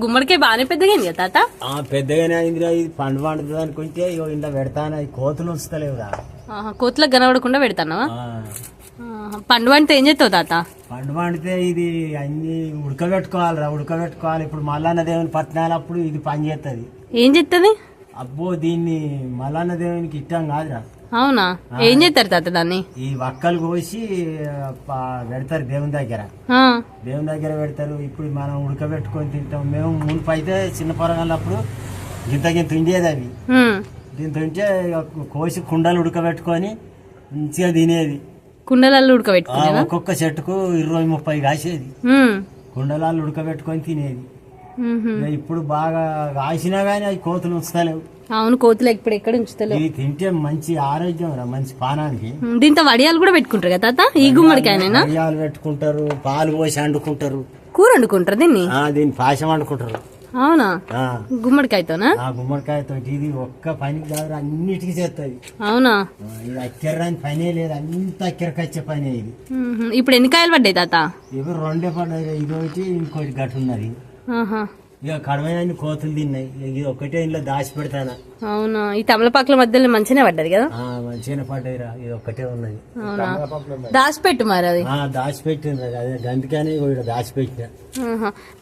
గుమ్మడికాయ బాగానే పెద్దగా అయింది కదా తాత. పెద్దగానే అయిందిరా. ఇది పండు పండుతుంది అనుకుంటే ఇంట్లో పెడతాను, అది కోతులు ఉంచుతలేవురా. కోతులకు కనబడకుండా పెడతానవా? పండు పండితే ఏం చేస్తావు తాత? పండు పండితే ఇది అన్ని ఉడకబెట్టుకోవాలిరా, ఉడకబెట్టుకోవాలి. ఇప్పుడు మల్లన్న దేవుని పట్నాలు అప్పుడు ఇది పని చేస్తుంది. ఏం చేస్తుంది? అబ్బో దీన్ని మల్లన్న దేవునికి ఇష్టం కాదురా. అవునా? ఏం చేస్తారు తాత దాన్ని? ఈ వక్కలు కోసి పెడతారు దేవుని దగ్గర, దేవుని దగ్గర పెడతారు. ఇప్పుడు మనం ఉడకబెట్టుకొని తింటాం. మేము మునుపు అయితే చిన్న పొరగాళ్ళప్పుడు గింత గింత ఉండేది. అవి గింత ఉంటే కోసి కుండలు ఉడకబెట్టుకొని మంచిగా తినేది. కుండలలో ఉడకబెట్టుకుని ఒక్కొక్క చెట్టుకు 20-30 కాసేది. కుండలాలు ఉడకబెట్టుకొని తినేది. ఇప్పుడు బాగా కాసినా గానీ అవి కోతులు ఉంచుతలేవు. అవును, కోతులు ఎక్కడ ఉంచుతలేవు. ఇవి తింటే మంచి ఆరోగ్యం రా, మంచి పానానికి. దీంతో వడియాలు కూడా పెట్టుకుంటారు కదా తాత? ఈ గుమ్మడికాయనైనా వడియాలు పెట్టుకుంటారు, పాలు పోసి వండుకుంటారు, కూర వండుకుంటారు, దీన్ని పాశం వండుకుంటారు. అవునా? గుమ్మడికాయతోనా? గుమ్మడికాయతో ఇది ఒక్క పని కాదు, అన్నిటికీ చేస్తుంది. అవునా? ఇది అక్కెరని పనే లేదు, అంత అక్కెరకొచ్చే పని ఇది. ఇప్పుడు ఎన్ని కాయలు పడ్డాయి తాత? ఇప్పుడు 2 పడ్డాయి. ఇదొకటి ఇంకోటి గట్టు ఉన్నది. ఇక కడమైన కోతులు తిన్నాయి. ఇది ఒకటే ఇంట్లో దాచి పెడతానా. అవునా? ఈ తమలపాకుల మధ్యలో మంచిగానే పడ్డది కదా? మంచిగానే పడ్డాయిరా. ఇది ఒక్కటే ఉన్నది. దాచిపెట్టు మరి. అది దాచిపెట్టింది, అదే గంతకని దాచిపెట్టిన.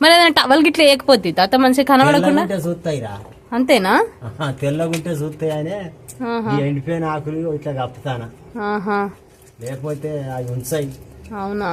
మరి ఏదైనా టవల్ గిట్ల వేయకపోతే తాత మంచిగా కనబడకుండా చూస్తాయిరా. అంతేనా? తెల్లగుంటే చూస్తాయనే ఎండిపోయిన ఆకులు ఇట్లా కప్పుతానా, లేకపోతే అవి ఉంచాయి. అవునా?